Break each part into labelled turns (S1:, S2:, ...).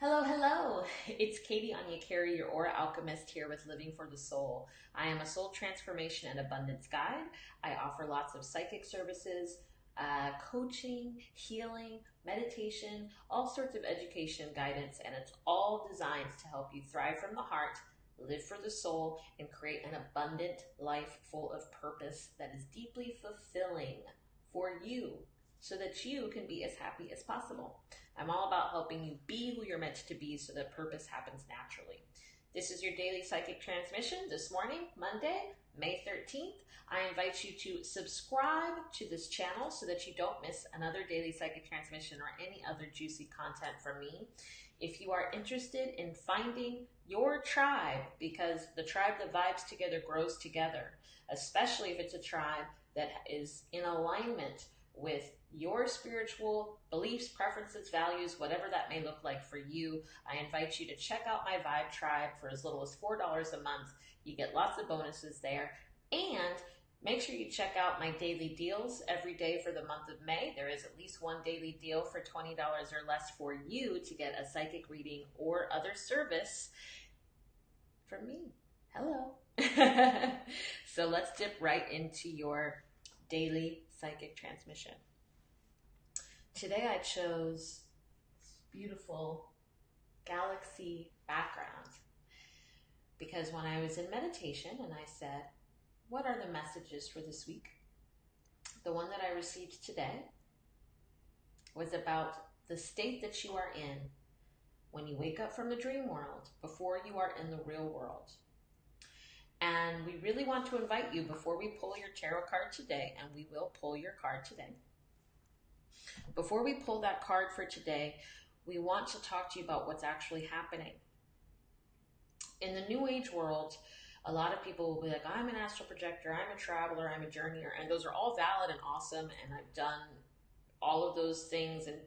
S1: Hello, hello. It's Katie Anyakari, your Aura Alchemist here with Living for the Soul. I am a soul transformation and abundance guide. I offer lots of psychic services, coaching, healing, meditation, all sorts of education guidance, and it's all designed to help you thrive from the heart, live for the soul, and create an abundant life full of purpose that is deeply fulfilling for you so that you can be as happy as possible. I'm all about helping you be who you're meant to be so that purpose happens naturally. This is your daily psychic transmission this morning, Monday, May 13th. I invite you to subscribe to this channel so that you don't miss another daily psychic transmission or any other juicy content from me. If you are interested in finding your tribe, because the tribe that vibes together grows together, especially if it's a tribe that is in alignment with your spiritual beliefs, preferences, values, whatever that may look like for you, I invite you to check out my Vibe Tribe for as little as $4 a month. You get lots of bonuses there. And make sure you check out my daily deals every day for the month of May. There is at least one daily deal for $20 or less for you to get a psychic reading or other service from me. Hello. So let's dip right into your daily psychic transmission. Today I chose this beautiful galaxy background because when I was in meditation and I said, what are the messages for this week? The one that I received today was about the state that you are in when you wake up from the dream world before you are in the real world. And we really want to invite you, before we pull your tarot card today, and we will pull your card today. Before we pull that card for today, we want to talk to you about what's actually happening. In the New Age world, a lot of people will be like, I'm an astral projector, I'm a traveler, I'm a journeyer, and those are all valid and awesome, and I've done all of those things in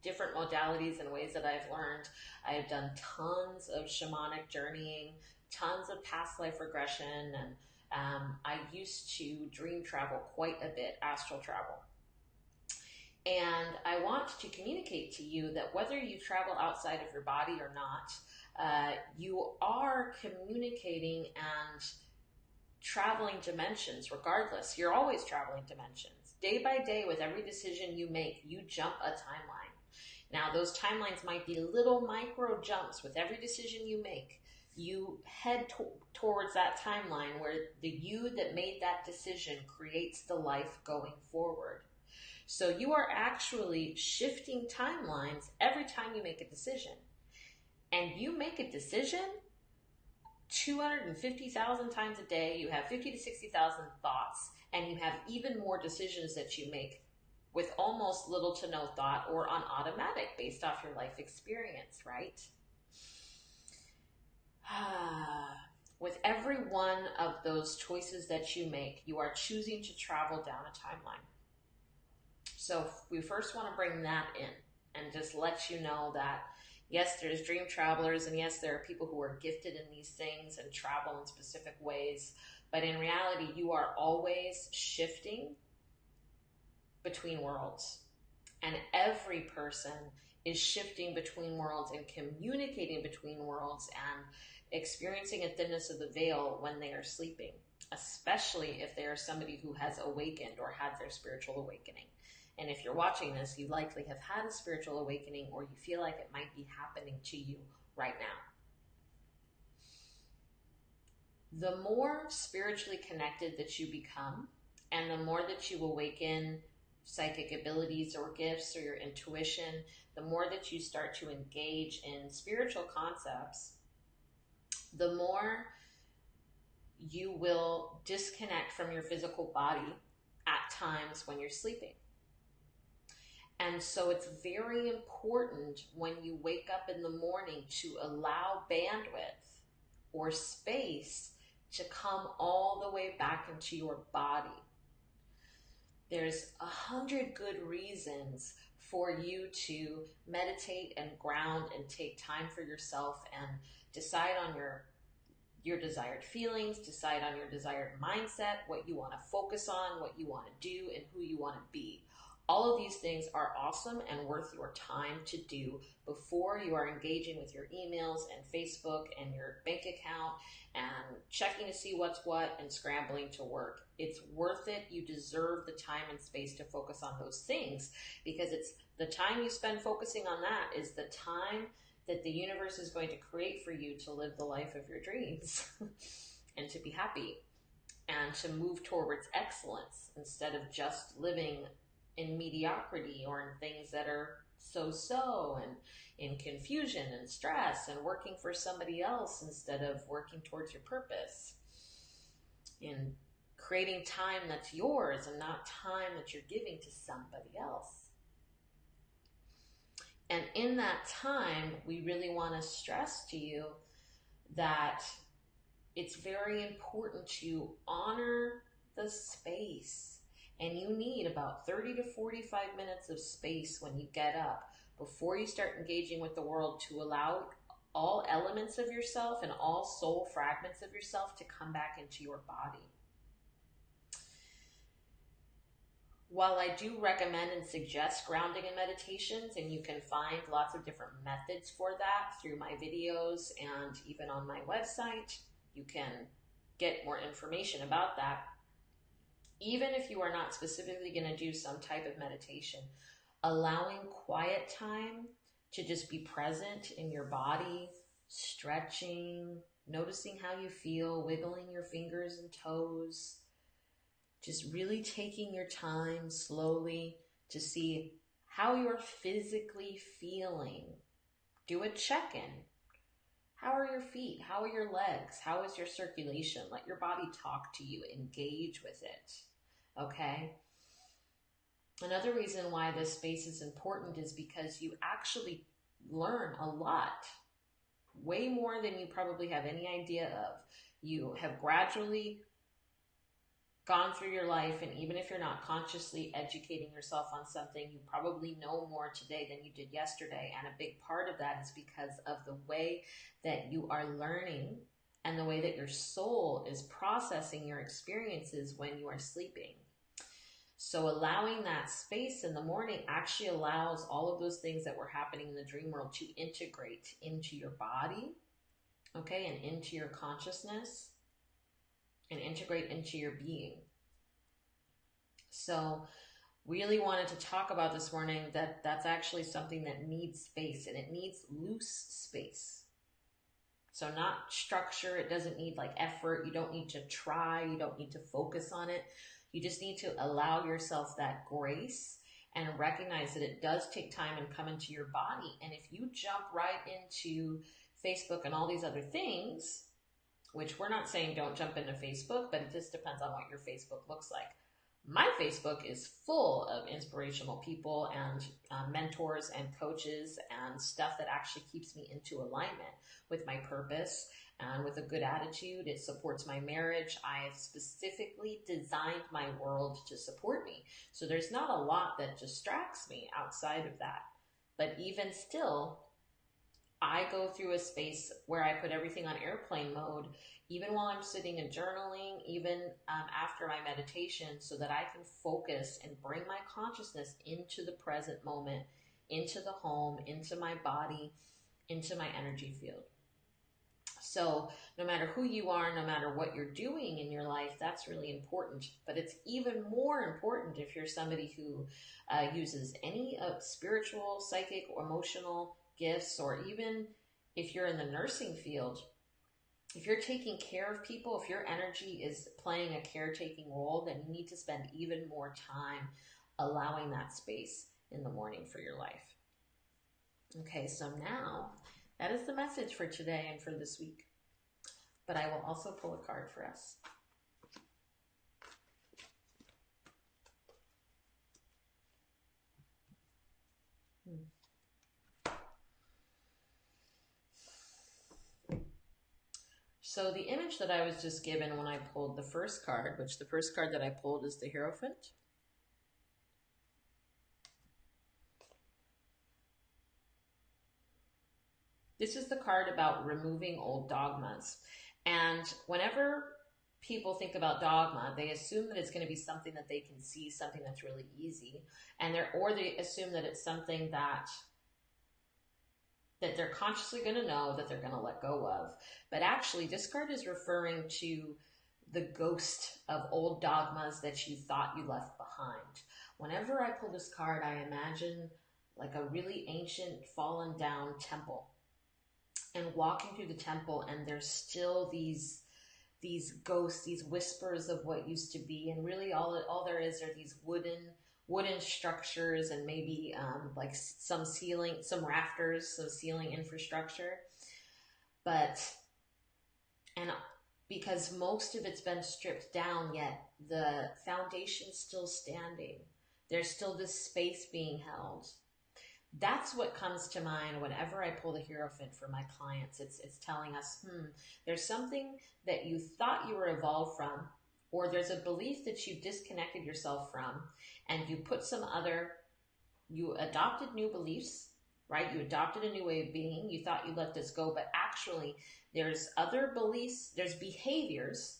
S1: different modalities and ways that I've learned. I have done tons of shamanic journeying, tons of past life regression, and I used to dream travel quite a bit, astral travel. And I want to communicate to you that whether you travel outside of your body or not, you are communicating and traveling dimensions regardless. You're always traveling dimensions. Day by day, with every decision you make, you jump a timeline. Now, those timelines might be little micro jumps. With every decision you make, you head towards that timeline where the you that made that decision creates the life going forward. So you are actually shifting timelines every time you make a decision. And you make a decision 250,000 times a day. You have 50 to 60,000 thoughts, and you have even more decisions that you make with almost little to no thought or on automatic based off your life experience, right? With every one of those choices that you make, you are choosing to travel down a timeline. So we first want to bring that in and just let you know that, yes, there's dream travelers, and yes, there are people who are gifted in these things and travel in specific ways, but in reality, you are always shifting between worlds. And every person is shifting between worlds and communicating between worlds and experiencing a thinness of the veil when they are sleeping, especially if they are somebody who has awakened or had their spiritual awakening. And if you're watching this, you likely have had a spiritual awakening, or you feel like it might be happening to you right now. The more spiritually connected that you become, and the more that you awaken psychic abilities or gifts or your intuition, the more that you start to engage in spiritual concepts, the more you will disconnect from your physical body at times when you're sleeping. And so it's very important when you wake up in the morning to allow bandwidth or space to come all the way back into your body. There's 100 good reasons for you to meditate and ground and take time for yourself and decide on your desired feelings, decide on your desired mindset, what you want to focus on, what you want to do, and who you want to be. All of these things are awesome and worth your time to do before you are engaging with your emails and Facebook and your bank account and checking to see what's what and scrambling to work. It's worth it. You deserve the time and space to focus on those things, because it's the time you spend focusing on that is the time that the universe is going to create for you to live the life of your dreams and to be happy and to move towards excellence instead of just living in mediocrity or in things that are so and in confusion and stress and working for somebody else instead of working towards your purpose, in creating time that's yours and not time that you're giving to somebody else. And in that time, we really want to stress to you that it's very important to honor the space. And you need about 30 to 45 minutes of space when you get up before you start engaging with the world to allow all elements of yourself and all soul fragments of yourself to come back into your body. While I do recommend and suggest grounding and meditations, and you can find lots of different methods for that through my videos and even on my website, you can get more information about that. Even if you are not specifically going to do some type of meditation, allowing quiet time to just be present in your body, stretching, noticing how you feel, wiggling your fingers and toes, just really taking your time slowly to see how you're physically feeling. Do a check-in. How are your feet? How are your legs? How is your circulation? Let your body talk to you. Engage with it. Okay? Another reason why this space is important is because you actually learn a lot. Way more than you probably have any idea of. You have gradually gone through your life, and even if you're not consciously educating yourself on something, you probably know more today than you did yesterday. And a big part of that is because of the way that you are learning and the way that your soul is processing your experiences when you are sleeping. So allowing that space in the morning actually allows all of those things that were happening in the dream world to integrate into your body, okay, and into your consciousness, and integrate into your being. So really wanted to talk about this morning that that's actually something that needs space, and it needs loose space. So not structure. It doesn't need like effort. You don't need to try. You don't need to focus on it. You just need to allow yourself that grace and recognize that it does take time and come into your body. And if you jump right into Facebook and all these other things, which we're not saying don't jump into Facebook, but it just depends on what your Facebook looks like. My Facebook is full of inspirational people and mentors and coaches and stuff that actually keeps me into alignment with my purpose and with a good attitude. It supports my marriage. I have specifically designed my world to support me. So there's not a lot that distracts me outside of that. But even still, I go through a space where I put everything on airplane mode, even while I'm sitting and journaling, even after my meditation, so that I can focus and bring my consciousness into the present moment, into the home, into my body, into my energy field. So no matter who you are, no matter what you're doing in your life, that's really important. But it's even more important if you're somebody who uses any spiritual, psychic, or emotional gifts, or even if you're in the nursing field. If you're taking care of people, if your energy is playing a caretaking role, then you need to spend even more time allowing that space in the morning for your life. Okay, so now that is the message for today and for this week. But I will also pull a card for us. So the image that I was just given when I pulled the first card, which the first card that I pulled is the Hierophant. This is the card about removing old dogmas. And whenever people think about dogma, they assume that it's going to be something that they can see, something that's really easy, and they assume that it's something that they're consciously going to know, that they're going to let go of. But actually, this card is referring to the ghost of old dogmas that you thought you left behind. Whenever I pull this card, I imagine like a really ancient fallen down temple, and walking through the temple, and there's still these ghosts, these whispers of what used to be, and really all there is are these wooden structures, and maybe like some ceiling, some rafters, some ceiling infrastructure. But and because most of it's been stripped down, yet the foundation's still standing. There's still this space being held. That's what comes to mind whenever I pull the Hierophant for my clients. It's telling us, there's something that you thought you were evolved from, or there's a belief that you disconnected yourself from, and you adopted new beliefs, right? You adopted a new way of being. You thought you let this go, but actually there's other beliefs, there's behaviors,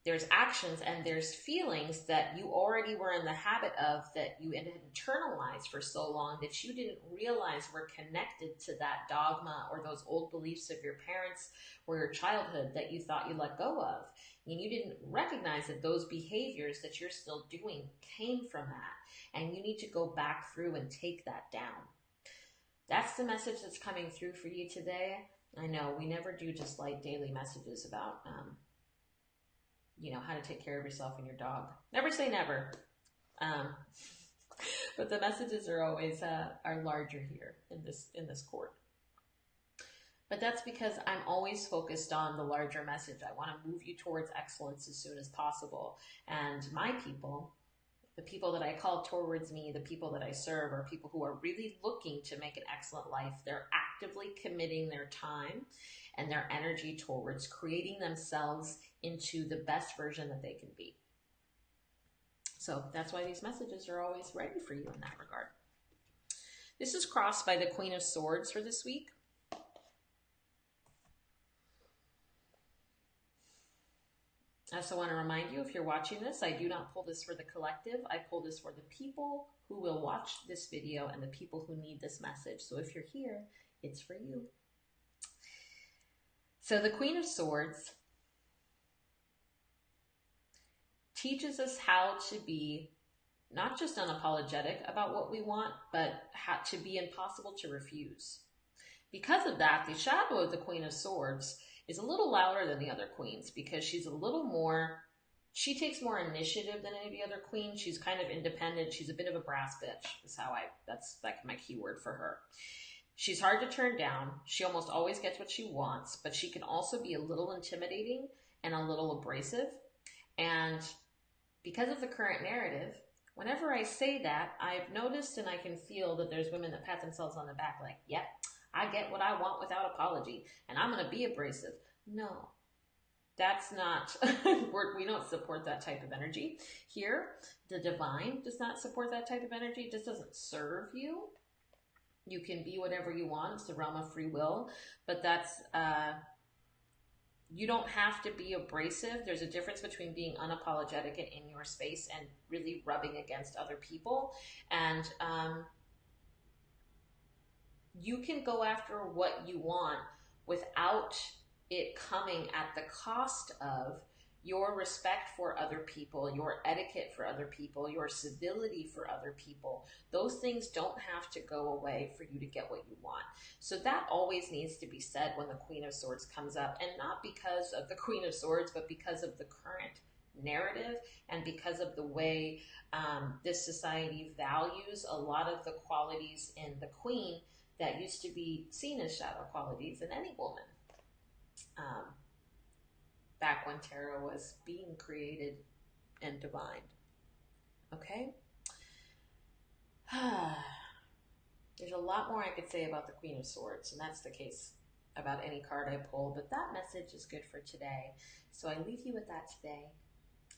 S1: there's actions, and there's feelings that you already were in the habit of, that you had internalized for so long that you didn't realize were connected to that dogma or those old beliefs of your parents or your childhood that you thought you let go of. And you didn't recognize that those behaviors that you're still doing came from that. And you need to go back through and take that down. That's the message that's coming through for you today. I know we never do just like daily messages about how to take care of yourself and your dog. Never say never. But the messages are always are larger here in this court. But that's because I'm always focused on the larger message. I want to move you towards excellence as soon as possible. And my people, the people that I call towards me, the people that I serve, are people who are really looking to make an excellent life. They're actively committing their time and their energy towards creating themselves into the best version that they can be. So that's why these messages are always ready for you in that regard. This is crossed by the Queen of Swords for this week. I also want to remind you, if you're watching this, I do not pull this for the collective. I pull this for the people who will watch this video and the people who need this message. So if you're here, it's for you. So the Queen of Swords teaches us how to be not just unapologetic about what we want, but how to be impossible to refuse. Because of that, the shadow of the Queen of Swords is a little louder than the other queens, because she's a little more, she takes more initiative than any of the other queens. She's kind of independent. She's a bit of a brass bitch, is how that's like my keyword for her. She's hard to turn down. She almost always gets what she wants, but she can also be a little intimidating and a little abrasive. And because of the current narrative, whenever I say that, I've noticed and I can feel that there's women that pat themselves on the back like, yep, I get what I want without apology, and I'm going to be abrasive. No, that's not, we don't support that type of energy. Here, the divine does not support that type of energy. It just doesn't serve you. You can be whatever you want. It's the realm of free will, but that's, you don't have to be abrasive. There's a difference between being unapologetic and in your space and really rubbing against other people. And you can go after what you want without it coming at the cost of your respect for other people, your etiquette for other people, your civility for other people. Those things don't have to go away for you to get what you want. So that always needs to be said when the Queen of Swords comes up, and not because of the Queen of Swords, but because of the current narrative and because of the way this society values a lot of the qualities in the Queen that used to be seen as shadow qualities in any woman. Back when tarot was being created and divined. Okay? There's a lot more I could say about the Queen of Swords, and that's the case about any card I pull, but that message is good for today. So I leave you with that today.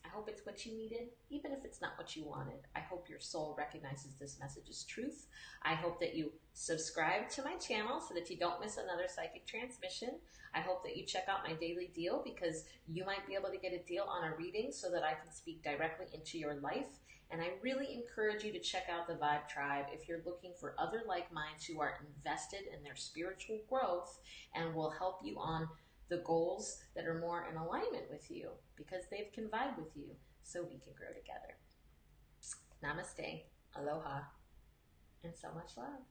S1: I hope it's what you needed, even if it's not what you wanted. I hope your soul recognizes this message as truth. I hope that you subscribe to my channel so that you don't miss another psychic transmission. I hope that you check out my daily deal, because you might be able to get a deal on a reading so that I can speak directly into your life. And I really encourage you to check out the Vibe Tribe if you're looking for other like minds who are invested in their spiritual growth and will help you on the goals that are more in alignment with you, because they can vibe with you so we can grow together. Namaste, aloha, and so much love.